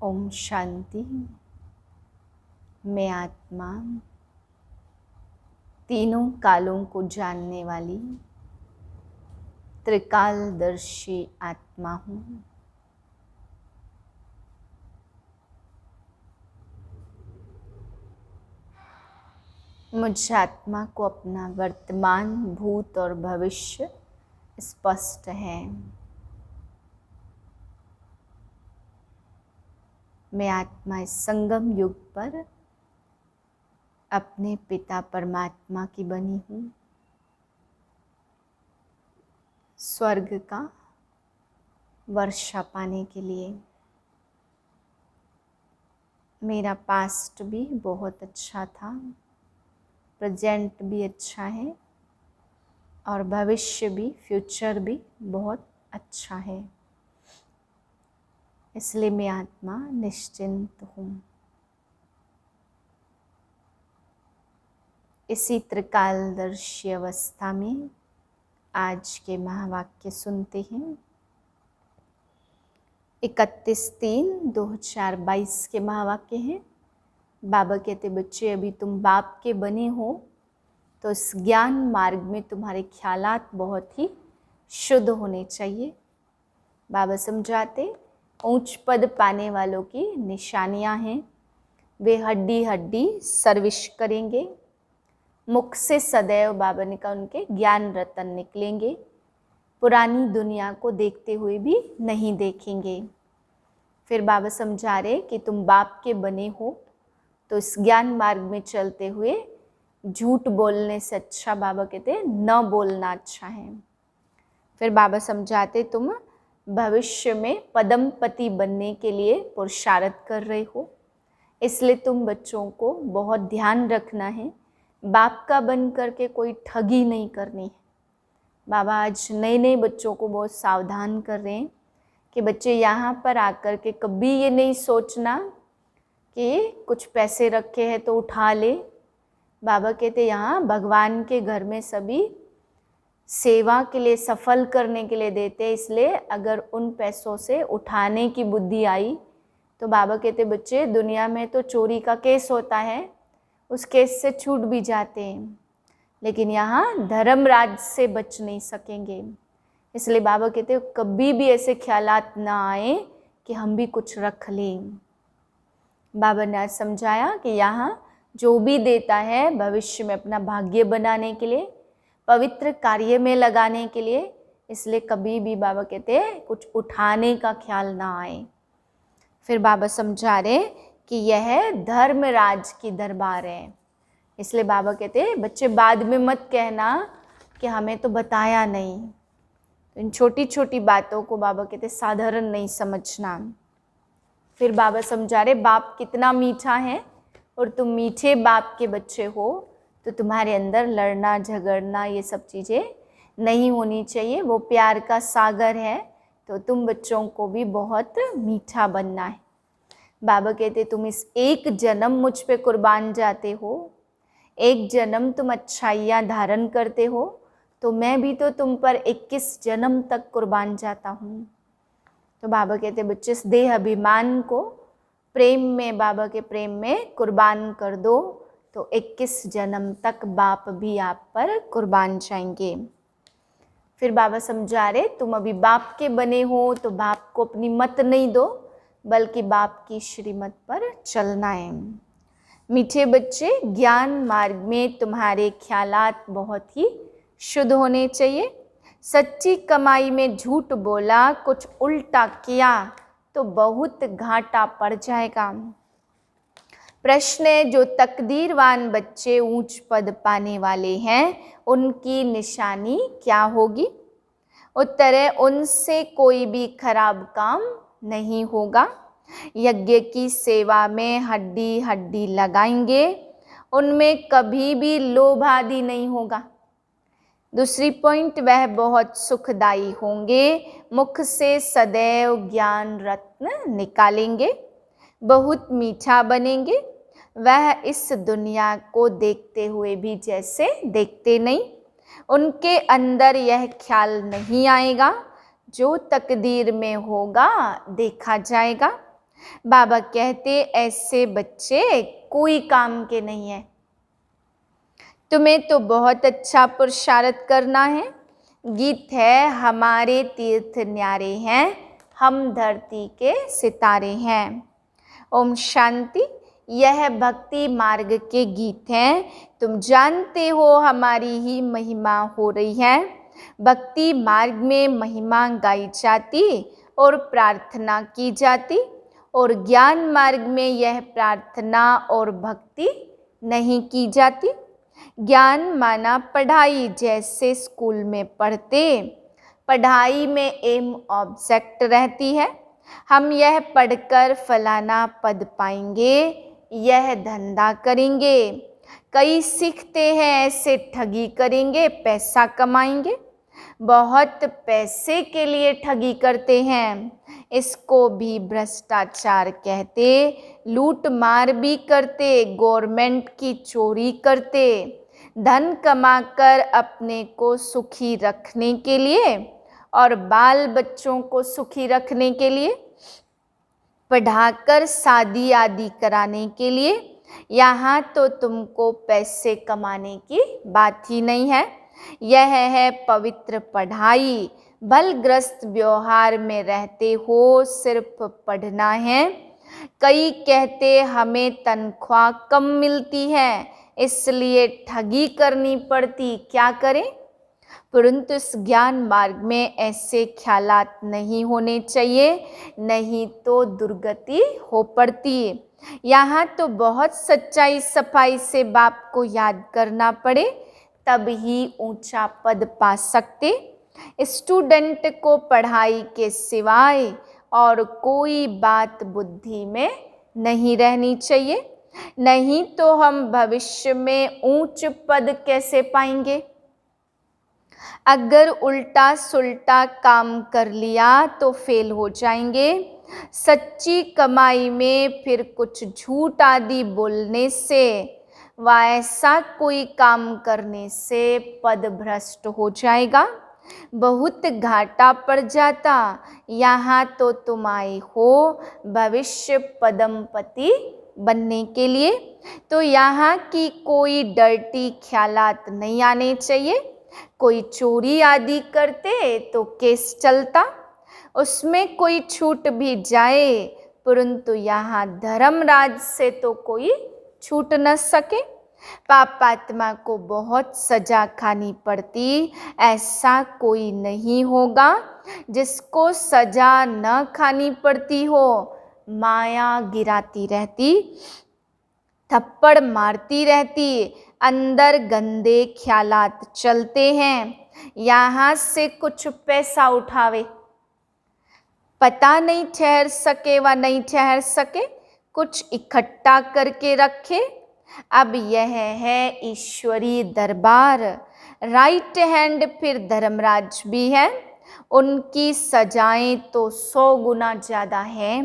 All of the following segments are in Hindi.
ओम शांति। मैं आत्मा तीनों कालों को जानने वाली त्रिकालदर्शी आत्मा हूँ। मुझ आत्मा को अपना वर्तमान, भूत और भविष्य स्पष्ट है। मैं आत्मा इस संगम युग पर अपने पिता परमात्मा की बनी हूँ। स्वर्ग का वर्षा पाने के लिए मेरा पास्ट भी बहुत अच्छा था, प्रेजेंट भी अच्छा है और भविष्य भी, फ्यूचर भी बहुत अच्छा है। इसलिए मैं आत्मा निश्चिंत हूँ। इसी त्रिकालदर्शी अवस्था में आज के महावाक्य सुनते हैं। 31/3/2022 के महावाक्य हैं। बाबा कहते, बच्चे अभी तुम बाप के बने हो तो इस ज्ञान मार्ग में तुम्हारे ख्यालात बहुत ही शुद्ध होने चाहिए। बाबा समझाते, ऊंच पद पाने वालों की निशानियां हैं। वे हड्डी हड्डी सर्विस करेंगे। मुख से सदैव बाबा ने कहा उनके ज्ञान रतन निकलेंगे। पुरानी दुनिया को देखते हुए भी नहीं देखेंगे। फिर बाबा समझा रहे कि तुम बाप के बने हो तो इस ज्ञान मार्ग में चलते हुए झूठ बोलने से अच्छा, बाबा कहते, न बोलना अच्छा है। फिर बाबा समझाते, तुम भविष्य में पदमपति बनने के लिए पुरुषार्थ कर रहे हो, इसलिए तुम बच्चों को बहुत ध्यान रखना है। बाप का बन करके कोई ठगी नहीं करनी है। बाबा आज नए नए बच्चों को बहुत सावधान कर रहे हैं कि बच्चे यहाँ पर आकर के कभी ये नहीं सोचना कि कुछ पैसे रखे हैं तो उठा ले। बाबा कहते यहाँ भगवान के घर में सभी सेवा के लिए, सफल करने के लिए देते हैं, इसलिए अगर उन पैसों से उठाने की बुद्धि आई तो बाबा कहते, बच्चे दुनिया में तो चोरी का केस होता है, उस केस से छूट भी जाते हैं, लेकिन यहाँ धर्मराज से बच नहीं सकेंगे। इसलिए बाबा कहते कभी भी ऐसे ख्यालात ना आए कि हम भी कुछ रख लें। बाबा ने आज समझाया कि यहाँ जो भी देता है भविष्य में अपना भाग्य बनाने के लिए, पवित्र कार्य में लगाने के लिए, इसलिए कभी भी बाबा कहते हैं कुछ उठाने का ख्याल ना आए। फिर बाबा समझा रहे कि यह धर्मराज की दरबार है। इसलिए बाबा कहते हैं बच्चे बाद में मत कहना कि हमें तो बताया नहीं। तो इन छोटी छोटी बातों को बाबा कहते साधारण नहीं समझना। फिर बाबा समझा रहे बाप कितना मीठा है और तुम मीठे बाप के बच्चे हो तो तुम्हारे अंदर लड़ना झगड़ना ये सब चीज़ें नहीं होनी चाहिए। वो प्यार का सागर है, तो तुम बच्चों को भी बहुत मीठा बनना है। बाबा कहते तुम इस एक जन्म मुझ पे कुर्बान जाते हो, एक जन्म तुम अच्छाइयाँ धारण करते हो, तो मैं भी तो तुम पर 21 जन्म तक कुर्बान जाता हूँ। तो बाबा कहते बच्चे इस देह अभिमान को प्रेम में, बाबा के प्रेम में कुर्बान कर दो तो 21 जन्म तक बाप भी आप पर कुर्बान जाएंगे। फिर बाबा समझा रहे तुम अभी बाप के बने हो तो बाप को अपनी मत नहीं दो, बल्कि बाप की श्रीमत पर चलना है। मीठे बच्चे, ज्ञान मार्ग में तुम्हारे ख्यालात बहुत ही शुद्ध होने चाहिए। सच्ची कमाई में झूठ बोला, कुछ उल्टा किया तो बहुत घाटा पड़ जाएगा। प्रश्न है, जो तकदीरवान बच्चे ऊंच पद पाने वाले हैं उनकी निशानी क्या होगी? उत्तर है, उनसे कोई भी खराब काम नहीं होगा। यज्ञ की सेवा में हड्डी हड्डी लगाएंगे, उनमें कभी भी लोभ आदि नहीं होगा। दूसरी पॉइंट, वह बहुत सुखदाई होंगे, मुख से सदैव ज्ञान रत्न निकालेंगे, बहुत मीठा बनेंगे। वह इस दुनिया को देखते हुए भी जैसे देखते नहीं, उनके अंदर यह ख्याल नहीं आएगा जो तकदीर में होगा देखा जाएगा। बाबा कहते ऐसे बच्चे कोई काम के नहीं है। तुम्हें तो बहुत अच्छा पुरुषार्थ करना है। गीत है, हमारे तीर्थ न्यारे हैं, हम धरती के सितारे हैं। ओम शांति। यह भक्ति मार्ग के गीत हैं। तुम जानते हो हमारी ही महिमा हो रही है। भक्ति मार्ग में महिमा गाई जाती और प्रार्थना की जाती, और ज्ञान मार्ग में यह प्रार्थना और भक्ति नहीं की जाती। ज्ञान माना पढ़ाई, जैसे स्कूल में पढ़ते। पढ़ाई में एम ऑब्जेक्ट रहती है। हम यह पढ़कर फलाना पद पाएंगे, यह धंधा करेंगे। कई सीखते हैं ऐसे ठगी करेंगे, पैसा कमाएंगे। बहुत पैसे के लिए ठगी करते हैं, इसको भी भ्रष्टाचार कहते। लूट मार भी करते, गवर्नमेंट की चोरी करते। धन कमाकर अपने को सुखी रखने के लिए और बाल बच्चों को सुखी रखने के लिए, पढ़ाकर शादी आदि कराने के लिए। यहाँ तो तुमको पैसे कमाने की बात ही नहीं है। यह है पवित्र पढ़ाई। बलग्रस्त व्यवहार में रहते हो, सिर्फ पढ़ना है। कई कहते हमें तनख्वाह कम मिलती है, इसलिए ठगी करनी पड़ती, क्या करें। परंतु इस ज्ञान मार्ग में ऐसे ख्यालात नहीं होने चाहिए, नहीं तो दुर्गति हो पड़ती। यहाँ तो बहुत सच्चाई सफाई से बाप को याद करना पड़े, तब ही ऊंचा पद पा सकते। स्टूडेंट को पढ़ाई के सिवाय और कोई बात बुद्धि में नहीं रहनी चाहिए, नहीं तो हम भविष्य में ऊंच पद कैसे पाएंगे। अगर उल्टा सुल्टा काम कर लिया तो फेल हो जाएंगे। सच्ची कमाई में फिर कुछ झूठ आदि बोलने से व ऐसा कोई काम करने से पद भ्रष्ट हो जाएगा, बहुत घाटा पड़ जाता। यहाँ तो तुम आए हो भविष्य पदमपति बनने के लिए, तो यहाँ की कोई डर्टी ख्यालात नहीं आने चाहिए। कोई चोरी आदि करते तो केस चलता, उसमें कोई छूट भी जाए, परंतु यहाँ धर्मराज से तो कोई छूट न सके। पापात्मा को बहुत सजा खानी पड़ती, ऐसा कोई नहीं होगा जिसको सजा न खानी पड़ती हो। माया गिराती रहती, थप्पड़ मारती रहती, अंदर गंदे ख्यालात चलते हैं। यहाँ से कुछ पैसा उठावे, पता नहीं ठहर सके व नहीं ठहर सके, कुछ इकट्ठा करके रखे। अब यह है ईश्वरीय दरबार। राइट हैंड फिर धर्मराज भी है, उनकी सजाएं तो 100 गुना ज़्यादा है।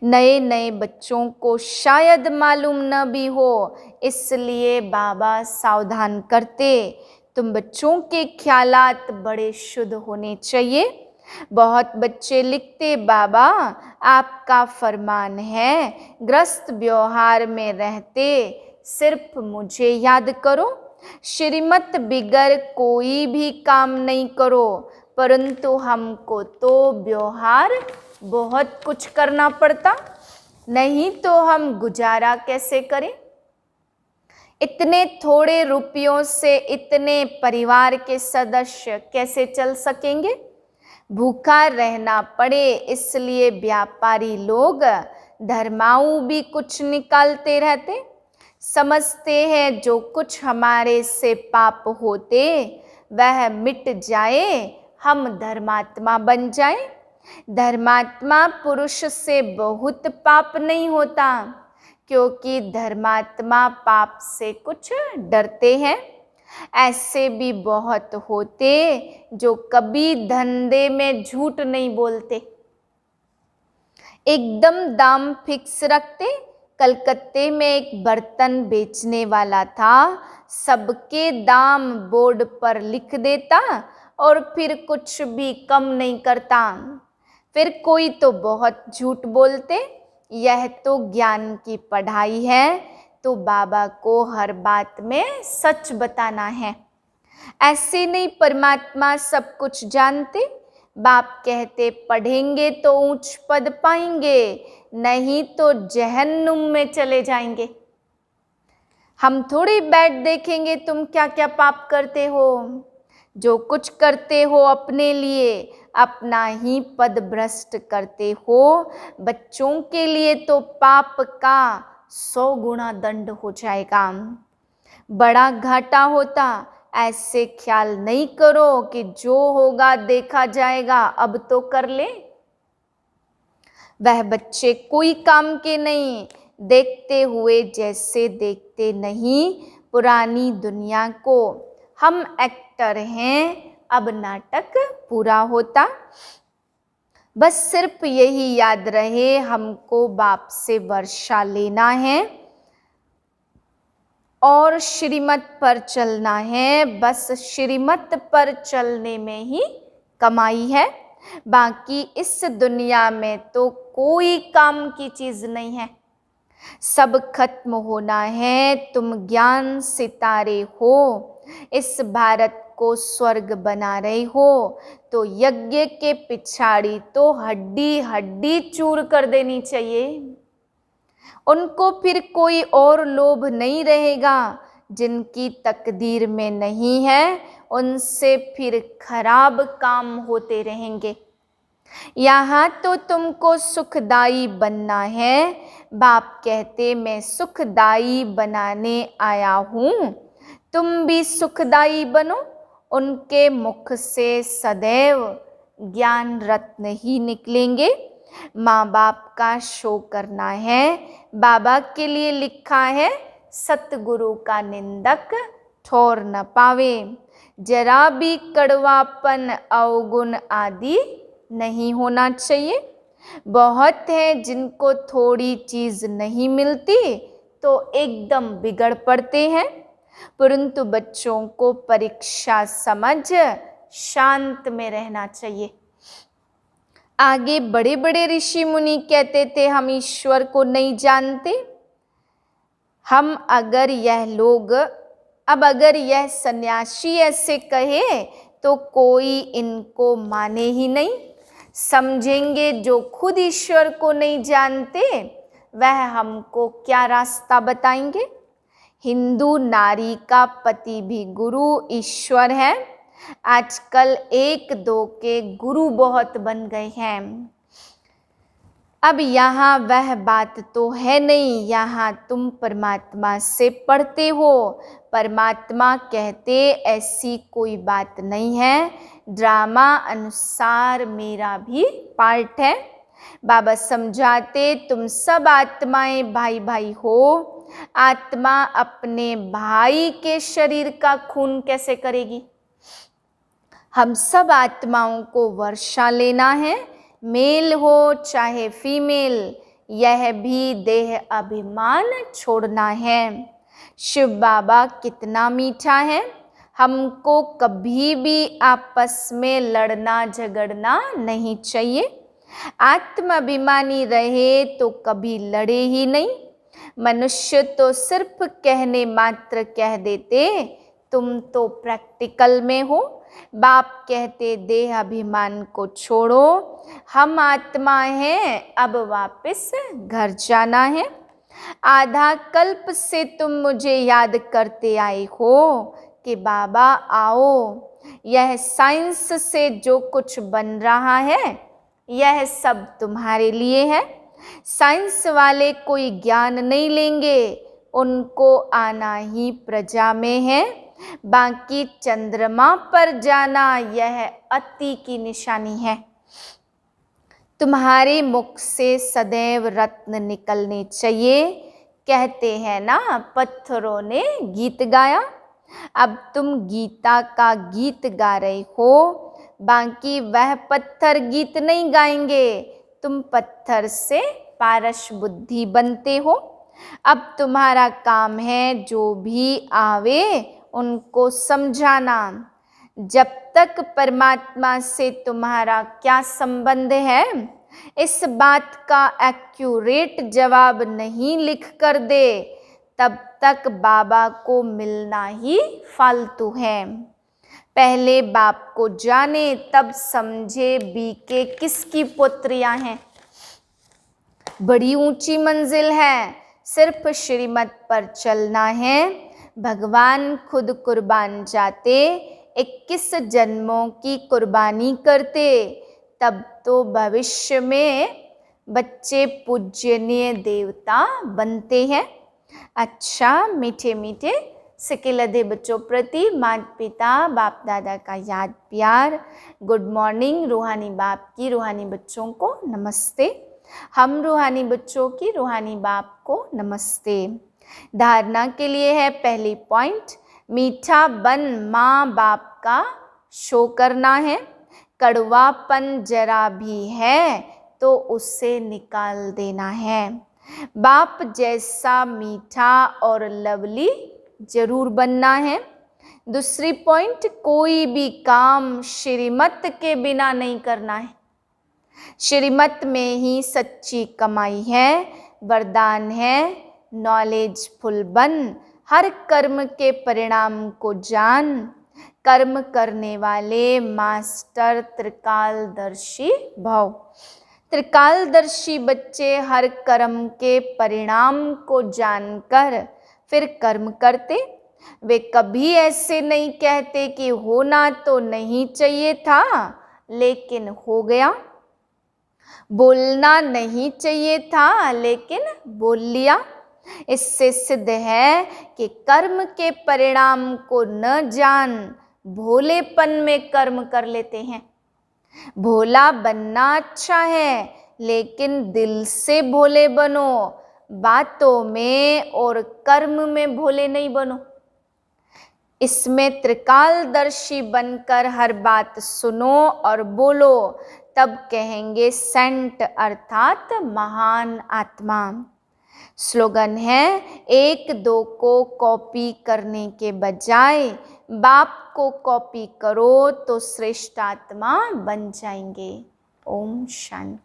नए नए बच्चों को शायद मालूम न भी हो, इसलिए बाबा सावधान करते। तुम बच्चों के ख्यालात बड़े शुद्ध होने चाहिए। बहुत बच्चे लिखते, बाबा आपका फरमान है ग्रस्त व्यवहार में रहते सिर्फ मुझे याद करो, श्रीमत बिगर कोई भी काम नहीं करो। परंतु हमको तो व्यवहार बहुत कुछ करना पड़ता, नहीं तो हम गुजारा कैसे करें। इतने थोड़े रुपयों से इतने परिवार के सदस्य कैसे चल सकेंगे। भूखा रहना पड़े, इसलिए व्यापारी लोग धर्माऊ भी कुछ निकालते रहते। समझते हैं जो कुछ हमारे से पाप होते वह मिट जाए, हम धर्मात्मा बन जाए। धर्मात्मा पुरुष से बहुत पाप नहीं होता, क्योंकि धर्मात्मा पाप से कुछ डरते हैं। ऐसे भी बहुत होते जो कभी धंधे में झूठ नहीं बोलते, एकदम दाम फिक्स रखते। कलकत्ते में एक बर्तन बेचने वाला था, सबके दाम बोर्ड पर लिख देता और फिर कुछ भी कम नहीं करता। फिर कोई तो बहुत झूठ बोलते, यह तो ज्ञान की पढ़ाई है, तो बाबा को हर बात में सच बताना है। ऐसे नहीं परमात्मा सब कुछ जानते। बाप कहते पढ़ेंगे तो ऊंच पद पाएंगे, नहीं तो जहन्नुम में चले जाएंगे। हम थोड़ी बैठ देखेंगे तुम क्या क्या पाप करते हो। जो कुछ करते हो अपने लिए, अपना ही पद भ्रष्ट करते हो। बच्चों के लिए तो पाप का 100 गुना दंड हो जाएगा, बड़ा घाटा होता। ऐसे ख्याल नहीं करो कि जो होगा देखा जाएगा, अब तो कर ले। वह बच्चे कोई काम के नहीं, देखते हुए जैसे देखते नहीं पुरानी दुनिया को। हम एक्टर हैं, अब नाटक पूरा होता। बस सिर्फ यही याद रहे, हमको बाप से वर्षा लेना है और श्रीमत पर चलना है। बस श्रीमत पर चलने में ही कमाई है। बाकी इस दुनिया में तो कोई काम की चीज नहीं है, सब खत्म होना है। तुम ज्ञान सितारे हो, इस भारत को स्वर्ग बना रहे हो, तो यज्ञ के पिछाड़ी तो हड्डी हड्डी चूर कर देनी चाहिए। उनको फिर कोई और लोभ नहीं रहेगा। जिनकी तकदीर में नहीं है, उनसे फिर खराब काम होते रहेंगे। यहाँ तो तुमको सुखदाई बनना है। बाप कहते मैं सुखदाई बनाने आया हूँ, तुम भी सुखदाई बनो। उनके मुख से सदैव ज्ञान रत्न ही निकलेंगे। माँ बाप का शो करना है। बाबा के लिए लिखा है, सतगुरु का निंदक ठोर न पावे। जरा भी कड़वापन अवगुण आदि नहीं होना चाहिए। बहुत है जिनको थोड़ी चीज नहीं मिलती तो एकदम बिगड़ पड़ते हैं, परंतु बच्चों को परीक्षा समझ शांत में रहना चाहिए। आगे बड़े बड़े ऋषि मुनि कहते थे हम ईश्वर को नहीं जानते। हम अगर यह लोग, अब अगर यह सन्यासी ऐसे कहे तो कोई इनको माने ही नहीं। समझेंगे जो खुद ईश्वर को नहीं जानते वह हमको क्या रास्ता बताएंगे। हिंदू नारी का पति भी गुरु ईश्वर है। आजकल एक दो के गुरु बहुत बन गए हैं। अब यहाँ वह बात तो है नहीं, यहाँ तुम परमात्मा से पढ़ते हो। परमात्मा कहते ऐसी कोई बात नहीं है, ड्रामा अनुसार मेरा भी पार्ट है। बाबा समझाते तुम सब आत्माएं भाई भाई हो। आत्मा अपने भाई के शरीर का खून कैसे करेगी। हम सब आत्माओं को वर्षा लेना है, मेल हो चाहे फीमेल। यह भी देह अभिमान छोड़ना है। शिव बाबा कितना मीठा है। हमको कभी भी आपस में लड़ना झगड़ना नहीं चाहिए। आत्माभिमानी रहे तो कभी लड़े ही नहीं। मनुष्य तो सिर्फ कहने मात्र कह देते, तुम तो प्रैक्टिकल में हो। बाप कहते देह अभिमान को छोड़ो, हम आत्मा हैं, अब वापस घर जाना है। आधा कल्प से तुम मुझे याद करते आए हो कि बाबा आओ। यह साइंस से जो कुछ बन रहा है यह सब तुम्हारे लिए है। साइंस वाले कोई ज्ञान नहीं लेंगे, उनको आना ही प्रजा में है। बाकी चंद्रमा पर जाना यह अति की निशानी है। तुम्हारे मुख से सदैव रत्न निकलने चाहिए। कहते हैं ना पत्थरों ने गीत गाया। अब तुम गीता का गीत गा रहे हो, बाकी वह पत्थर गीत नहीं गाएंगे। तुम पत्थर से पारस बुद्धि बनते हो। अब तुम्हारा काम है जो भी आवे उनको समझाना। जब तक परमात्मा से तुम्हारा क्या संबंध है, इस बात का एक्यूरेट जवाब नहीं लिख कर दे, तब तक बाबा को मिलना ही फालतू है। पहले बाप को जाने तब समझे बीके किसकी पुत्रियां हैं। बड़ी ऊंची मंजिल है, सिर्फ श्रीमत पर चलना है। भगवान खुद कुर्बान जाते, 21 जन्मों की कुर्बानी करते, तब तो भविष्य में बच्चे पूजनीय देवता बनते हैं। अच्छा, मीठे मीठे सिकिलधे बच्चों प्रति माता पिता बाप दादा का याद प्यार। Good morning. रूहानी बाप की रूहानी बच्चों को नमस्ते। हम रूहानी बच्चों की रूहानी बाप को नमस्ते। धारणा के लिए है पहली पॉइंट, मीठा बन माँ बाप का शो करना है। कड़वापन जरा भी है तो उससे निकाल देना है। बाप जैसा मीठा और लवली जरूर बनना है। दूसरी पॉइंट, कोई भी काम श्रीमत के बिना नहीं करना है। श्रीमत में ही सच्ची कमाई है, वरदान है। नॉलेजफुल बन, हर कर्म के परिणाम को जान। कर्म करने वाले मास्टर त्रिकालदर्शी भव। त्रिकालदर्शी बच्चे हर कर्म के परिणाम को जानकर फिर कर्म करते। वे कभी ऐसे नहीं कहते कि होना तो नहीं चाहिए था लेकिन हो गया, बोलना नहीं चाहिए था लेकिन बोल लिया। इससे सिद्ध है कि कर्म के परिणाम को न जान भोलेपन में कर्म कर लेते हैं। भोला बनना अच्छा है, लेकिन दिल से भोले बनो। बातों में और कर्म में भोले नहीं बनो। इसमें त्रिकालदर्शी बनकर हर बात सुनो और बोलो, तब कहेंगे सेंट अर्थात महान आत्मा। स्लोगन है, एक दो को कॉपी करने के बजाय बाप को कॉपी करो तो श्रेष्ठ आत्मा बन जाएंगे। ओम शांति।